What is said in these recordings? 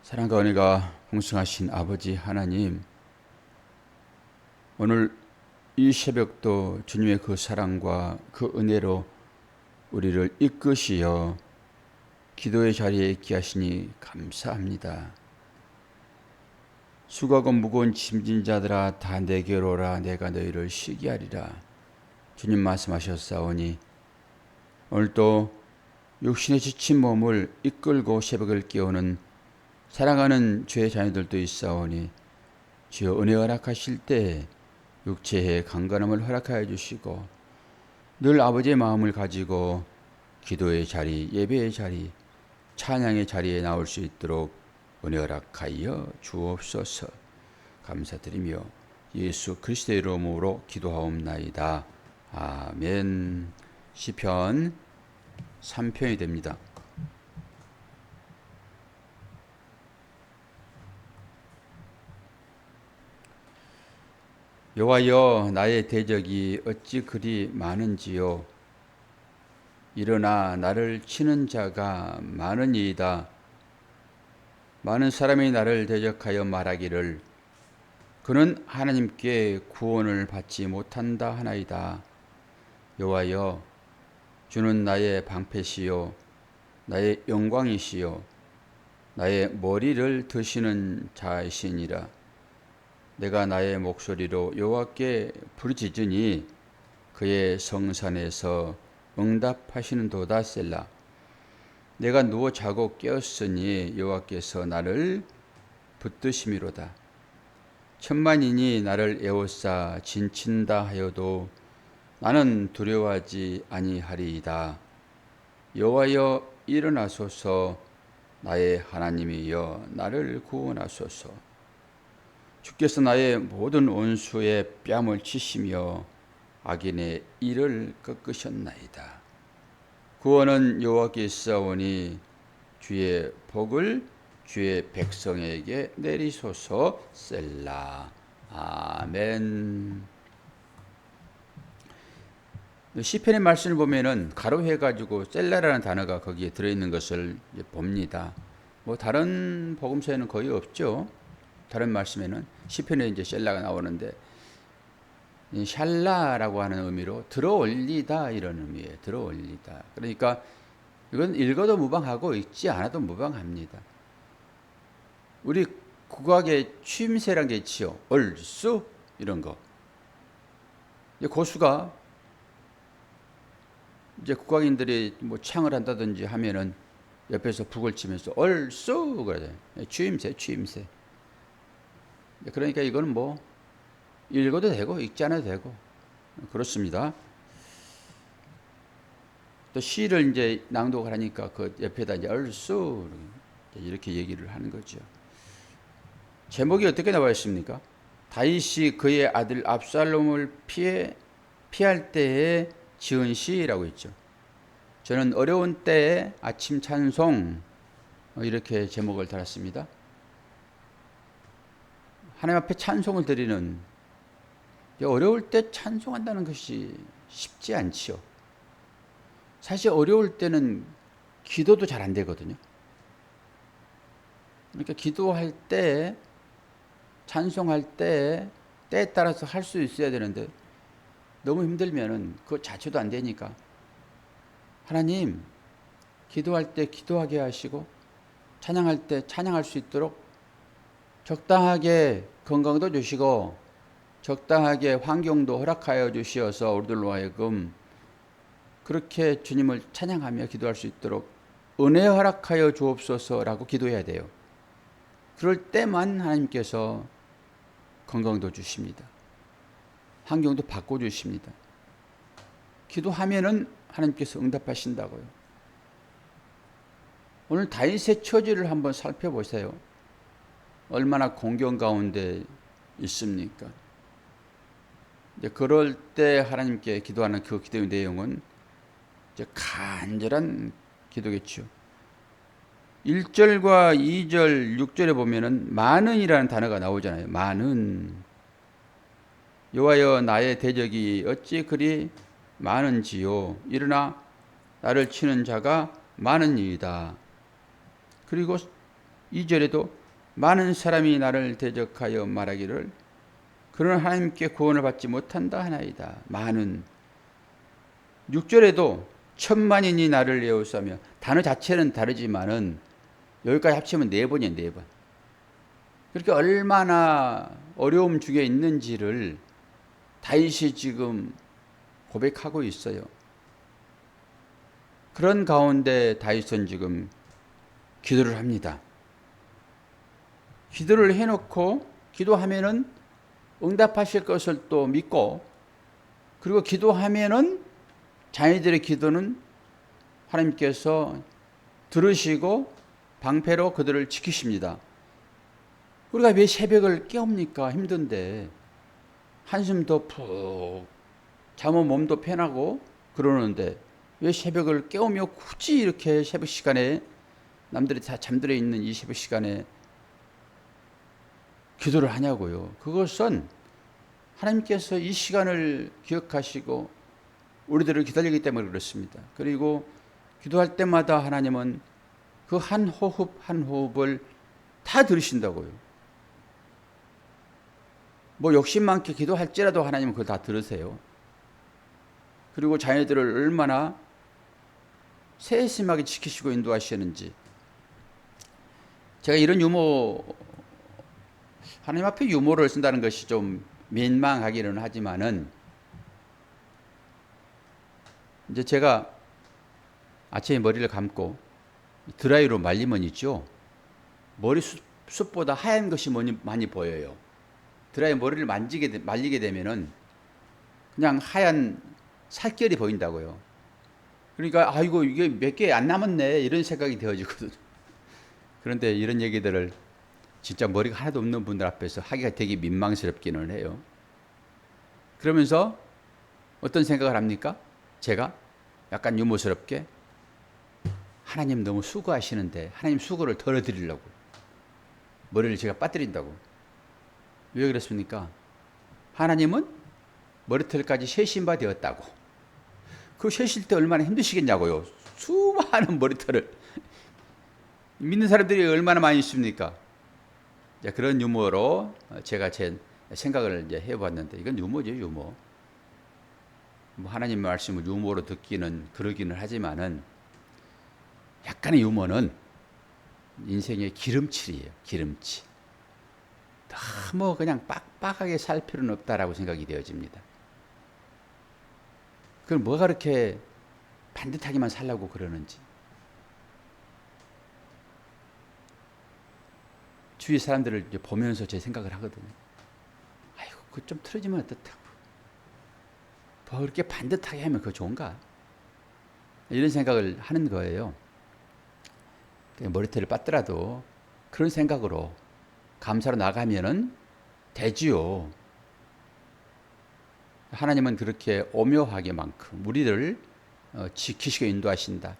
사랑과 은혜가 풍성하신 아버지 하나님, 오늘 이 새벽도 주님의 그 사랑과 그 은혜로 우리를 이끄시어 기도의 자리에 있게 하시니 감사합니다. 수고하고 무거운 짐진 자들아 다 내게로 오라, 내가 너희를 쉬게 하리라. 주님 말씀하셨사오니 오늘도 육신의 지친 몸을 이끌고 새벽을 깨우는 사랑하는 주의 자녀들도 있사오니 주여 은혜 허락하실 때 육체의 강건함을 허락하여 주시고 늘 아버지의 마음을 가지고 기도의 자리, 예배의 자리, 찬양의 자리에 나올 수 있도록 은혜 허락하여 주옵소서. 감사드리며 예수 그리스도의 이름으로 기도하옵나이다. 아멘. 시편 3편이 됩니다. 여호와여, 나의 대적이 어찌 그리 많은지요. 일어나 나를 치는 자가 많으니이다. 많은 사람이 나를 대적하여 말하기를 그는 하나님께 구원을 받지 못한다 하나이다. 여호와여, 주는 나의 방패시요 나의 영광이시요 나의 머리를 드시는 자이시니라. 내가 나의 목소리로 여호와께 부르짖으니 그의 성산에서 응답하시는도다. 셀라. 내가 누워 자고 깨었으니 여호와께서 나를 붙드심이로다. 천만인이 나를 에워싸 진친다 하여도 나는 두려워하지 아니하리이다. 여호와여, 일어나소서. 나의 하나님이여, 나를 구원하소서. 주께서 나의 모든 원수의 뺨을 치시며 악인의 이를 꺾으셨나이다. 구원은 여호와께 있사오니 주의 복을 주의 백성에게 내리소서. 셀라. 아멘. 시편의 말씀을 보면은 가로해 가지고 셀라라는 단어가 거기에 들어있는 것을 봅니다. 뭐 다른 복음서에는 거의 없죠. 다른 말씀에는 시편에 이제 셀라가 나오는데 샬라라고 하는 의미로 들어올리다, 이런 의미예요. 들어올리다. 그러니까 이건 읽어도 무방하고 읽지 않아도 무방합니다. 우리 국악에 취임새란 게 있지요. 얼쑤 이런 거. 고수가 이제 국악인들이 뭐 창을 한다든지 하면은 옆에서 북을 치면서 얼쑤 그러잖아요. 취임새. 그러니까 이거는 뭐 읽어도 되고 읽지 않아도 되고 그렇습니다. 또 시를 이제 낭독을 하니까 그 옆에다 이제 얼쑤 이렇게 얘기를 하는 거죠. 제목이 어떻게 나와 있습니까? 다윗이 그의 아들 압살롬을 피할 때에 지은 시라고 있죠. 저는 어려운 때에 아침 찬송 이렇게 제목을 달았습니다. 하나님 앞에 찬송을 드리는, 어려울 때 찬송한다는 것이 쉽지 않지요. 사실 어려울 때는 기도도 잘 안 되거든요. 그러니까 기도할 때, 찬송할 때, 때에 따라서 할 수 있어야 되는데 너무 힘들면은 그거 자체도 안 되니까 하나님, 기도할 때 기도하게 하시고 찬양할 때 찬양할 수 있도록 적당하게 건강도 주시고 적당하게 환경도 허락하여 주시어서 우리들로 하여금 그렇게 주님을 찬양하며 기도할 수 있도록 은혜 허락하여 주옵소서라고 기도해야 돼요. 그럴 때만 하나님께서 건강도 주십니다. 환경도 바꿔주십니다. 기도하면은 하나님께서 응답하신다고요. 오늘 다윗의 처지를 한번 살펴보세요. 얼마나 공경 가운데 있습니까? 이제 그럴 때 하나님께 기도하는 그 기도의 내용은 이제 간절한 기도겠죠. 1절과 2절, 6절에 보면은 많은이라는 단어가 나오잖아요. 많은. 여호와여, 나의 대적이 어찌 그리 많은지요. 일어나 나를 치는 자가 많으니이다. 그리고 2절에도 많은 사람이 나를 대적하여 말하기를 그러나 하나님께 구원을 받지 못한다 하나이다. 많은. 6절에도 천만인이 나를 에워싸며, 단어 자체는 다르지만은 여기까지 합치면 4번이에요. 4번. 그렇게 얼마나 어려움 중에 있는지를 다윗이 지금 고백하고 있어요. 그런 가운데 다윗은 지금 기도를 합니다. 기도를 해놓고 기도하면은 응답하실 것을 또 믿고, 그리고 기도하면은 자녀들의 기도는 하나님께서 들으시고 방패로 그들을 지키십니다. 우리가 왜 새벽을 깨웁니까? 힘든데. 한숨도 푹 자면 몸도 편하고 그러는데 왜 새벽을 깨우며 굳이 이렇게 새벽 시간에, 남들이 다 잠들어 있는 이 새벽 시간에 기도를 하냐고요. 그것은 하나님께서 이 시간을 기억하시고 우리들을 기다리기 때문에 그렇습니다. 그리고 기도할 때마다 하나님은 그 한 호흡 한 호흡을 다 들으신다고요. 뭐 욕심 많게 기도할지라도 하나님은 그걸 다 들으세요. 그리고 자녀들을 얼마나 세심하게 지키시고 인도하시는지. 제가 이런 유머, 하나님 앞에 유머를 쓴다는 것이 좀 민망하기는 하지만은, 이제 제가 아침에 머리를 감고 드라이로 말리면 있죠. 머리숱보다 하얀 것이 많이 보여요. 드라이 머리를 말리게 되면은 그냥 하얀 살결이 보인다고요. 그러니까 아이고 이게 몇 개 안 남았네 이런 생각이 되어지거든요. 그런데 이런 얘기들을 진짜 머리가 하나도 없는 분들 앞에서 하기가 되게 민망스럽기는 해요. 그러면서 어떤 생각을 합니까? 제가 약간 유머스럽게, 하나님 너무 수고하시는데 하나님 수고를 덜어드리려고 머리를 제가 빠뜨린다고. 왜 그렇습니까? 하나님은 머리털까지 세신 바 되었다고. 그 세실 때 얼마나 힘드시겠냐고요. 수많은 머리털을. 믿는 사람들이 얼마나 많이 있습니까? 그런 유머로 제가 제 생각을 이제 해봤는데, 이건 유머죠, 유머. 뭐 하나님 말씀을 유머로 듣기는 그러기는 하지만은, 약간의 유머는 인생의 기름칠이에요. 기름칠. 너무 그냥 빡빡하게 살 필요는 없다라고 생각이 되어집니다. 그럼 뭐가 그렇게 반듯하게만 살라고 그러는지. 주위 사람들을 이제 보면서 제 생각을 하거든요. 아이고, 그거 좀 틀어지면 어떻다고. 뭐 그렇게 반듯하게 하면 그거 좋은가? 이런 생각을 하는 거예요. 머리털을 빠더라도 그런 생각으로 감사로 나가면은 되지요. 하나님은 그렇게 오묘하게만큼 우리를 지키시고 인도하신다.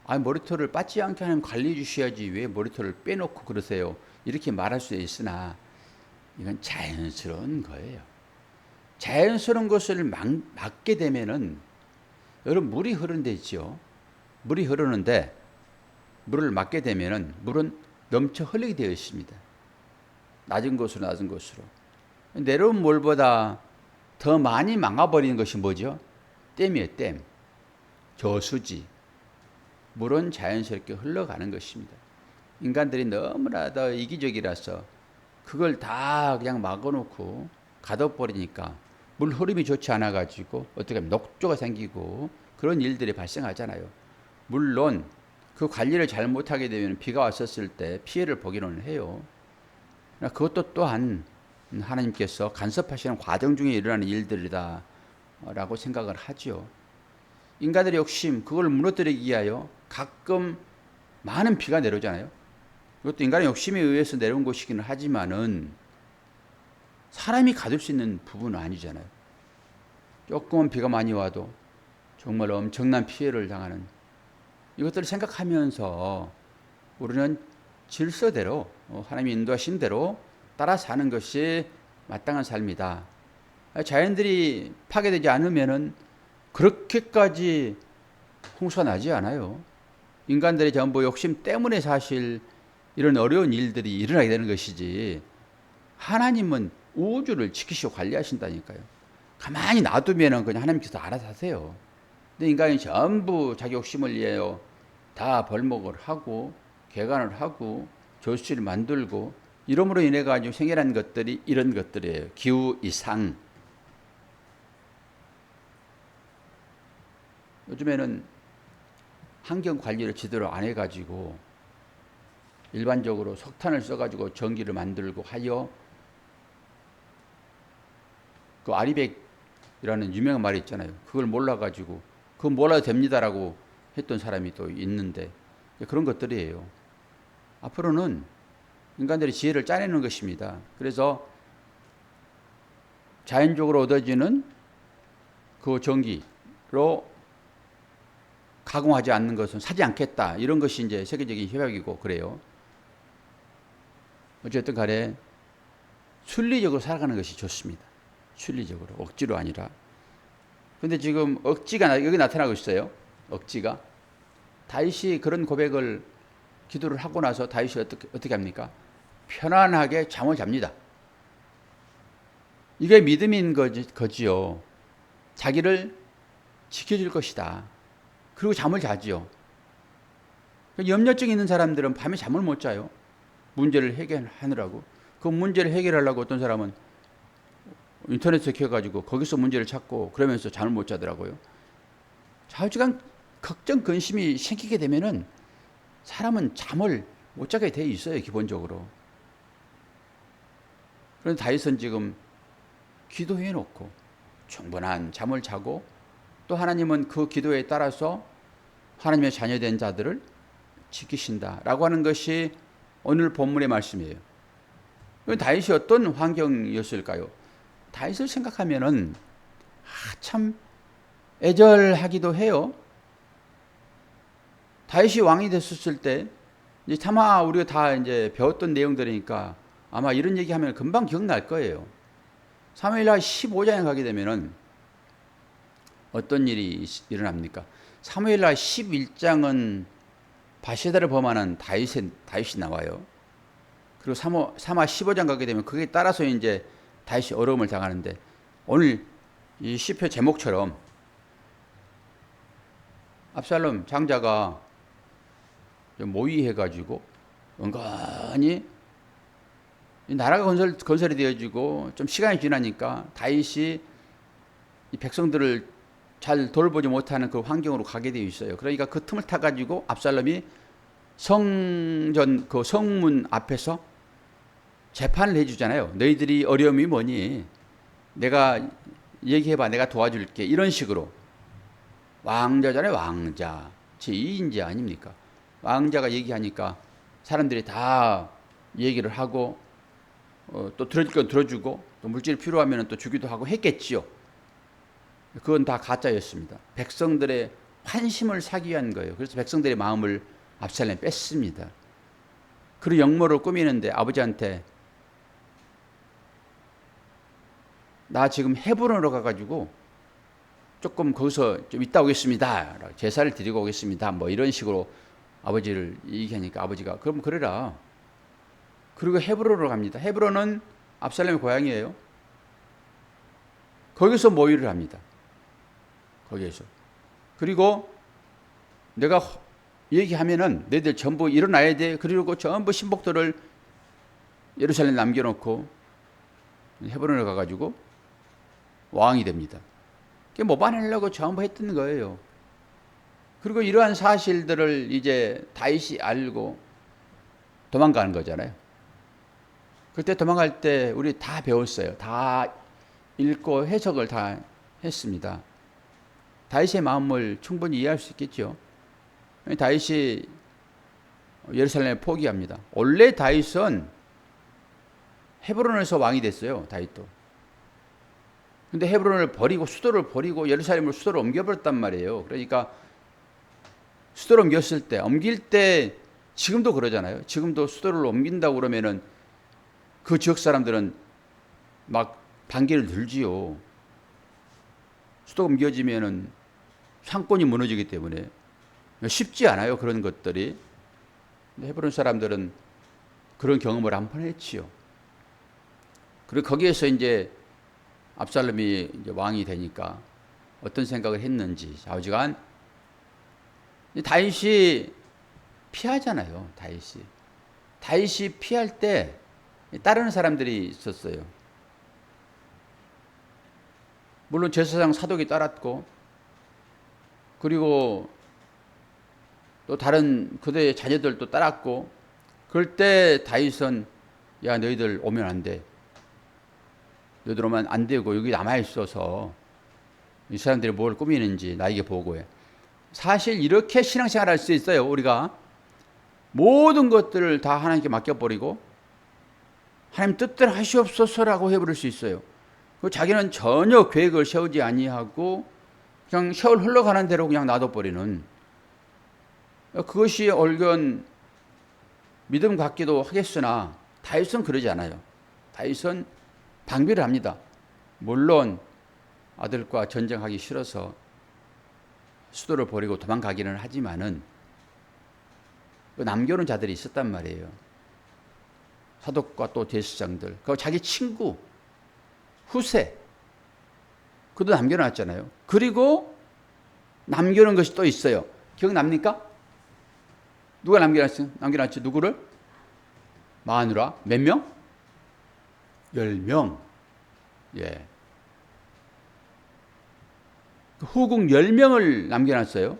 아, 머리털을 빠지 않게 하나님 관리해 주셔야지 왜 머리털을 빼놓고 그러세요? 이렇게 말할 수 있으나 이건 자연스러운 거예요. 자연스러운 것을 막게 되면은, 여러분 물이 흐르는 데 있죠. 물이 흐르는데 물을 막게 되면은 물은 넘쳐 흘리게 되어 있습니다. 낮은 곳으로 낮은 곳으로. 내려온 물보다 더 많이 막아버리는 것이 뭐죠? 댐이에요, 댐. 저수지. 물은 자연스럽게 흘러가는 것입니다. 인간들이 너무나도 이기적이라서 그걸 다 그냥 막아놓고 가둬버리니까 물 흐름이 좋지 않아가지고 어떻게 하면 녹조가 생기고 그런 일들이 발생하잖아요. 물론 그 관리를 잘못하게 되면 비가 왔었을 때 피해를 보기는 해요. 그것도 또한 하나님께서 간섭하시는 과정 중에 일어나는 일들이다 라고 생각을 하죠. 인간들의 욕심, 그걸 무너뜨리기 위하여 가끔 많은 비가 내려오잖아요. 이것도 인간의 욕심에 의해서 내려온 것이기는 하지만은 사람이 가둘 수 있는 부분은 아니잖아요. 조금만 비가 많이 와도 정말 엄청난 피해를 당하는, 이것들을 생각하면서 우리는 질서대로 하나님이 인도하신 대로 따라 사는 것이 마땅한 삶이다. 자연들이 파괴되지 않으면은 그렇게까지 홍수가 나지 않아요. 인간들의 전부 욕심 때문에 사실 이런 어려운 일들이 일어나게 되는 것이지, 하나님은 우주를 지키시고 관리하신다니까요. 가만히 놔두면은 그냥 하나님께서 알아서 하세요. 근데 인간이 전부 자기 욕심을 위하여 다 벌목을 하고 개간을 하고 조치를 만들고, 이러므로 인해 가지고 생겨난 것들이 이런 것들이에요. 기후 이상. 요즘에는 환경 관리를 제대로 안 해가지고 일반적으로 석탄을 써가지고 전기를 만들고 하여, 그 아리백이라는 유명한 말이 있잖아요. 그걸 몰라가지고 그건 몰라도 됩니다라고 했던 사람이 또 있는데, 그런 것들이에요. 앞으로는 인간들이 지혜를 짜내는 것입니다. 그래서 자연적으로 얻어지는 그 전기로 가공하지 않는 것은 사지 않겠다. 이런 것이 이제 세계적인 협약이고 그래요. 어쨌든 간에 순리적으로 살아가는 것이 좋습니다. 순리적으로, 억지로 아니라. 근데 지금 억지가 여기 나타나고 있어요. 억지가. 다윗이 그런 고백을, 기도를 하고 나서 다윗이 어떻게 합니까? 편안하게 잠을 잡니다. 이게 믿음인 거지요. 자기를 지켜줄 것이다. 그리고 잠을 자지요. 염려증 있는 사람들은 밤에 잠을 못 자요. 문제를 해결하느라고. 그 문제를 해결하려고 어떤 사람은 인터넷에 켜가지고 거기서 문제를 찾고 그러면서 잠을 못 자더라고요. 좌우지간 걱정, 근심이 생기게 되면은 사람은 잠을 못 자게 돼 있어요, 기본적으로. 그런데 다윗은 지금 기도해 놓고 충분한 잠을 자고, 또 하나님은 그 기도에 따라서 하나님의 자녀된 자들을 지키신다라고 하는 것이 오늘 본문의 말씀이에요. 다윗이 어떤 환경이었을까요? 다윗을 생각하면은 참 애절하기도 해요. 다윗이 왕이 됐었을 때, 이제 차마 우리가 다 이제 배웠던 내용들이니까 아마 이런 얘기하면 금방 기억날 거예요. 사무엘하 15장에 가게 되면은 어떤 일이 일어납니까? 사무엘하 11장은 바세다를 범하는 다윗이 나와요. 그리고 사마 15장 가게 되면 그게 따라서 이제 다윗이 어려움을 당하는데, 오늘 이 시편 제목처럼 압살롬 장자가 모의해가지고 은근히 나라가 건설이 되어지고 좀 시간이 지나니까 다윗이 이 백성들을 잘 돌보지 못하는 그 환경으로 가게 되어 있어요. 그러니까 그 틈을 타가지고 압살롬이 성전 그 성문 앞에서 재판을 해주잖아요. 너희들이 어려움이 뭐니? 내가 얘기해봐, 내가 도와줄게. 이런 식으로. 왕자잖아요, 왕자. 제2인자 아닙니까? 왕자가 얘기하니까 사람들이 다 얘기를 하고, 또 들어줄 건 들어주고, 또 물질이 필요하면 또 주기도 하고 했겠지요. 그건 다 가짜였습니다. 백성들의 환심을 사기 위한 거예요. 그래서 백성들의 마음을 압살롬이 뺐습니다. 그리고 역모를 꾸미는데 아버지한테 나 지금 헤브론으로 가가지고 조금 거기서 좀 있다 오겠습니다. 제사를 드리고 오겠습니다. 뭐 이런 식으로 아버지를 얘기하니까 아버지가 그럼 그래라. 그리고 헤브론으로 갑니다. 헤브론은 압살롬의 고향이에요. 거기서 모의를 합니다. 거기에서. 그리고 내가 얘기하면은 너희들 전부 일어나야 돼. 그리고 전부 신복들을 예루살렘에 남겨놓고 헤브론에 가가지고 왕이 됩니다. 모반하려고 전부 했던 거예요. 그리고 이러한 사실들을 이제 다윗이 알고 도망가는 거잖아요. 그때 도망갈 때 우리 다 배웠어요. 다 읽고 해석을 다 했습니다. 다윗의 마음을 충분히 이해할 수 있겠죠. 다윗이 예루살렘을 포기합니다. 원래 다윗은 헤브론에서 왕이 됐어요. 다윗도. 근데 헤브론을 버리고 수도를 버리고 예루살렘을 수도로 옮겨버렸단 말이에요. 그러니까 수도를 옮길 때 지금도 그러잖아요. 지금도 수도를 옮긴다고 그러면은 그 지역 사람들은 막 반기를 들지요. 수도가 옮겨지면은 상권이 무너지기 때문에 쉽지 않아요. 그런 것들이. 헤브론 사람들은 그런 경험을 한 번 했지요. 그리고 거기에서 이제 압살롬이 이제 왕이 되니까 어떤 생각을 했는지 좌우지간 다윗이 피하잖아요. 다윗이 피할 때 따르는 사람들이 있었어요. 물론 제사장 사독이 따랐고, 그리고 또 다른 그들의 자녀들도 따랐고, 그럴 때 다윗은 야 너희들 오면 안 돼. 너희들 오면 안 되고 여기 남아 있어서 이 사람들이 뭘 꾸미는지 나에게 보고해. 사실 이렇게 신앙생활 할 수 있어요. 우리가 모든 것들을 다 하나님께 맡겨버리고 하나님 뜻대로 하시옵소서라고 해버릴 수 있어요. 자기는 전혀 계획을 세우지 아니하고 그냥 세월 흘러가는 대로 그냥 놔둬버리는, 그것이 옳은 믿음 같기도 하겠으나 다윗은 그러지 않아요. 다윗은 방비를 합니다. 물론 아들과 전쟁하기 싫어서 수도를 버리고 도망가기는 하지만은 남겨놓은 자들이 있었단 말이에요. 사독과 또 대수장들, 그 자기 친구 후세, 그도 남겨놨잖아요. 그리고 남겨놓은 것이 또 있어요. 기억납니까? 누가 남겨놨지? 누구를? 마누라 몇 명? 10명. 예. 후궁 10명을 남겨놨어요.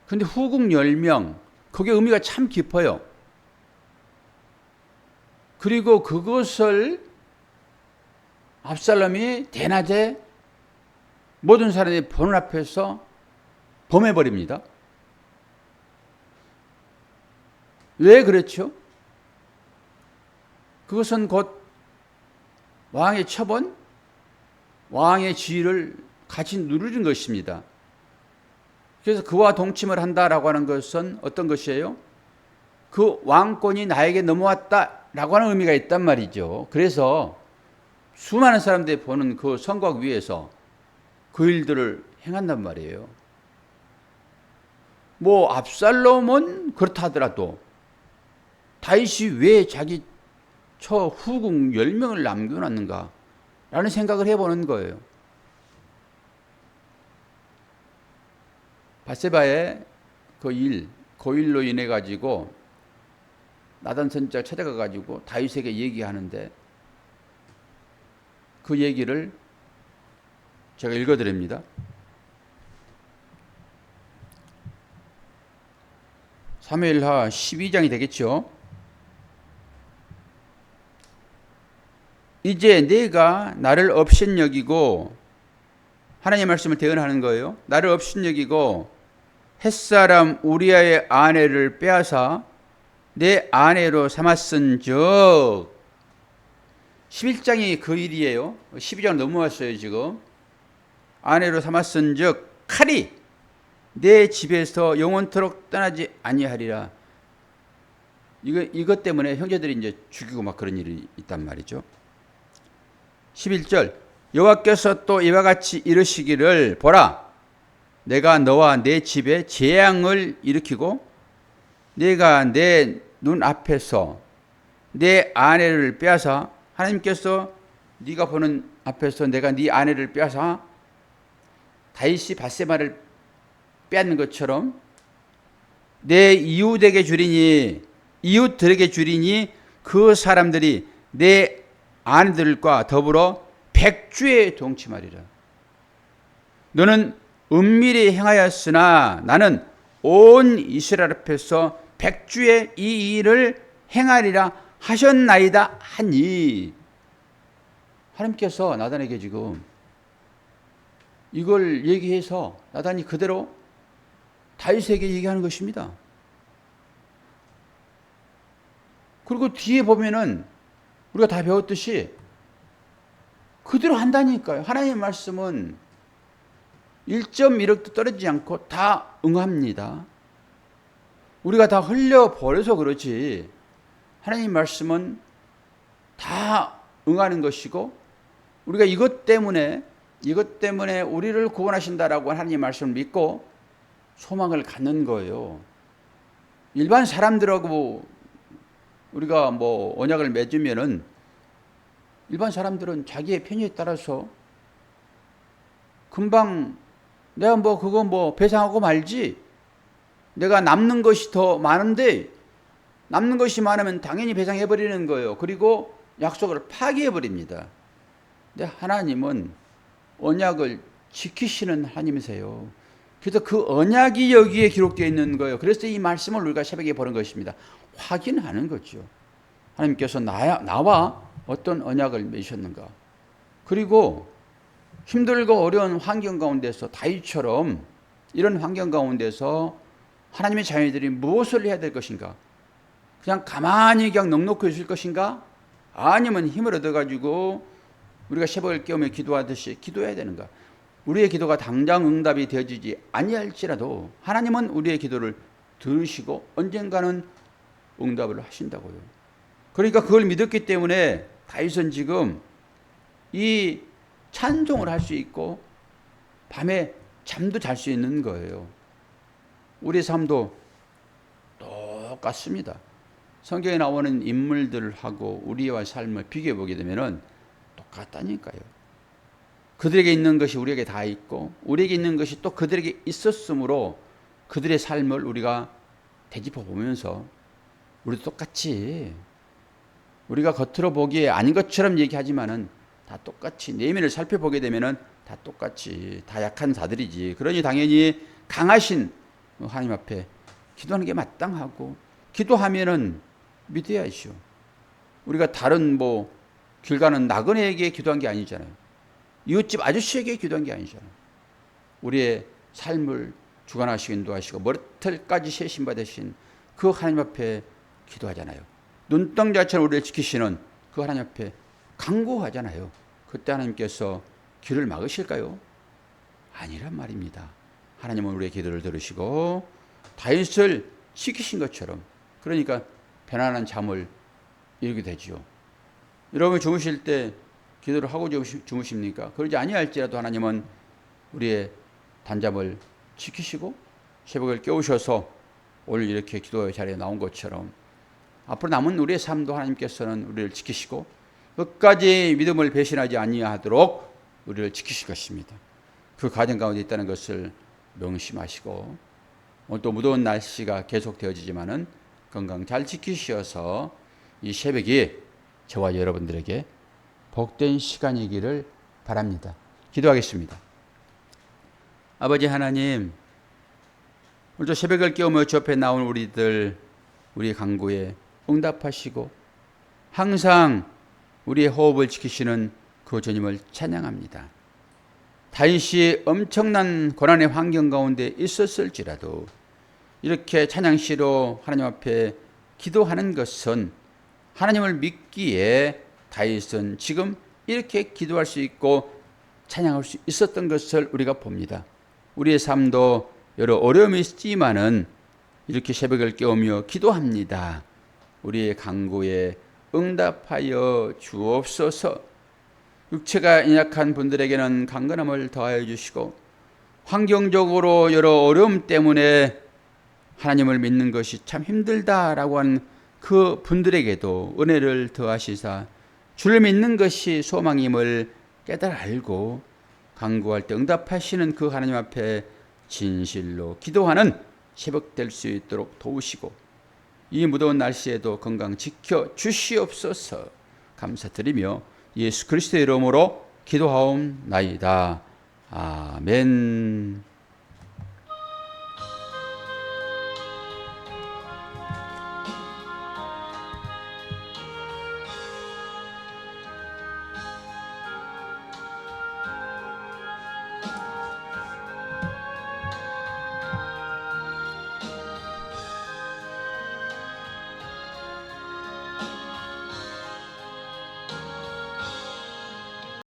근데 후궁 10명, 그게 의미가 참 깊어요. 그리고 그것을 압살롬이 대낮에 모든 사람이 보는 앞에서 범해버립니다. 왜 그렇죠? 그것은 곧 왕의 처분, 왕의 지위를 같이 누르는 것입니다. 그래서 그와 동침을 한다라고 하는 것은 어떤 것이에요? 그 왕권이 나에게 넘어왔다라고 하는 의미가 있단 말이죠. 그래서 수많은 사람들이 보는 그 성곽 위에서 그 일들을 행한단 말이에요. 뭐 압살롬은 그렇다 하더라도 다윗이 왜 자기 처 후궁 10명을 남겨놨는가 라는 생각을 해보는 거예요. 밧세바의 그 일로 인해 가지고 나단 선지자가 찾아가 가지고 다윗에게 얘기하는데, 그 얘기를 제가 읽어드립니다. 사무엘하 12장이 되겠죠. 이제 내가 나를 업신여기고, 하나님의 말씀을 대언하는 거예요. 나를 업신여기고 햇사람 우리아의 아내를 빼앗아 내 아내로 삼았은즉, 11장이 그 일이에요. 12장 넘어왔어요 지금. 아내로 삼았은즉 칼이 내 집에서 영원토록 떠나지 아니하리라. 이것 때문에 형제들이 이제 죽이고 막 그런 일이 있단 말이죠. 11절, 여호와께서 또 이와 같이 이르시기를, 보라 내가 너와 내 집에 재앙을 일으키고 내가 내 눈앞에서 내 아내를 빼앗아, 하나님께서 네가 보는 앞에서 내가 네 아내를 빼앗아 다윗이 밧세바를 빼앗는 것처럼 내 이웃들에게 주리니 그 사람들이 내 아내들과 더불어 백주에 동침하리라. 너는 은밀히 행하였으나 나는 온 이스라엘 앞에서 백주에 이 일을 행하리라 하셨나이다 하니, 하나님께서 나단에게 지금 이걸 얘기해서 나단이 그대로 다윗에게 얘기하는 것입니다. 그리고 뒤에 보면은 우리가 다 배웠듯이 그대로 한다니까요. 하나님의 말씀은 1.1억도 떨어지지 않고 다 응합니다. 우리가 다 흘려버려서 그렇지 하나님의 말씀은 다 응하는 것이고, 우리가 이것 때문에 우리를 구원하신다라고 하나님의 말씀을 믿고 소망을 갖는 거예요. 일반 사람들하고 우리가 뭐 언약을 맺으면은 일반 사람들은 자기의 편의에 따라서 금방 내가 뭐 그거 뭐 배상하고 말지, 내가 남는 것이 더 많은데 남는 것이 많으면 당연히 배상해 버리는 거예요. 그리고 약속을 파기해 버립니다. 근데 하나님은 언약을 지키시는 하나님이세요. 그래서 그 언약이 여기에 기록되어 있는 거예요. 그래서 이 말씀을 우리가 새벽에 보는 것입니다. 확인하는 거죠. 하나님께서 나와 어떤 언약을 맺으셨는가. 그리고 힘들고 어려운 환경 가운데서 다윗처럼 이런 환경 가운데서 하나님의 자녀들이 무엇을 해야 될 것인가? 그냥 가만히 그냥 넋놓고 있을 것인가? 아니면 힘을 얻어가지고 우리가 새벽을 깨우며 기도하듯이 기도해야 되는가? 우리의 기도가 당장 응답이 되어지지 아니할지라도 하나님은 우리의 기도를 들으시고 언젠가는 응답을 하신다고요. 그러니까 그걸 믿었기 때문에 다윗은 지금 이 찬송을 할 수 있고 밤에 잠도 잘 수 있는 거예요. 우리 삶도 똑같습니다. 성경에 나오는 인물들하고 우리와 삶을 비교해 보게 되면은 똑같다니까요. 그들에게 있는 것이 우리에게 다 있고 우리에게 있는 것이 또 그들에게 있었으므로 그들의 삶을 우리가 되짚어 보면서 우리도 똑같이, 우리가 겉으로 보기에 아닌 것처럼 얘기하지만은 다 똑같이 내면을 살펴보게 되면은 다 똑같이 다 약한 자들이지. 그러니 당연히 강하신 하나님 앞에 기도하는 게 마땅하고, 기도하면은 믿어야죠. 우리가 다른 뭐 길 가는 나그네에게 기도한 게 아니잖아요. 이웃집 아저씨에게 기도한 게 아니잖아요. 우리의 삶을 주관하시고 인도하시고 머리털까지 세신 받으신 그 하나님 앞에 기도하잖아요. 눈동자처럼 우리를 지키시는 그 하나님 앞에 간구하잖아요. 그때 하나님께서 길을 막으실까요? 아니란 말입니다. 하나님은 우리의 기도를 들으시고 다윗을 지키신 것처럼, 그러니까 편안한 잠을 이루게 되지요. 여러분 주무실 때 기도를 하고 주무십니까? 그러지 아니할지라도 하나님은 우리의 단잠을 지키시고 새벽을 깨우셔서 오늘 이렇게 기도의 자리에 나온 것처럼 앞으로 남은 우리의 삶도 하나님께서는 우리를 지키시고 끝까지 믿음을 배신하지 아니하도록 우리를 지키실 것입니다. 그 과정 가운데 있다는 것을 명심하시고, 오늘 또 무더운 날씨가 계속되어지지만은 건강 잘 지키셔서 이 새벽이 저와 여러분들에게 복된 시간이기를 바랍니다. 기도하겠습니다. 아버지 하나님, 오늘도 새벽을 깨우며 주 앞에 나온 우리들, 우리의 간구에 응답하시고 항상 우리의 호흡을 지키시는 그 주님을 찬양합니다. 다윗이 엄청난 고난의 환경 가운데 있었을지라도 이렇게 찬양시로 하나님 앞에 기도하는 것은 하나님을 믿기에 다윗은 지금 이렇게 기도할 수 있고 찬양할 수 있었던 것을 우리가 봅니다. 우리의 삶도 여러 어려움이 있지만은 이렇게 새벽을 깨우며 기도합니다. 우리의 간구에 응답하여 주옵소서. 육체가 연약한 분들에게는 강건함을 더하여 주시고, 환경적으로 여러 어려움 때문에 하나님을 믿는 것이 참 힘들다라고 하는 그 분들에게도 은혜를 더하시사 주를 믿는 것이 소망임을 깨달아 알고 간구할 때 응답하시는 그 하나님 앞에 진실로 기도하는 새벽 될 수 있도록 도우시고, 이 무더운 날씨에도 건강 지켜 주시옵소서. 감사드리며 예수 그리스도의 이름으로 기도하옵나이다. 아멘.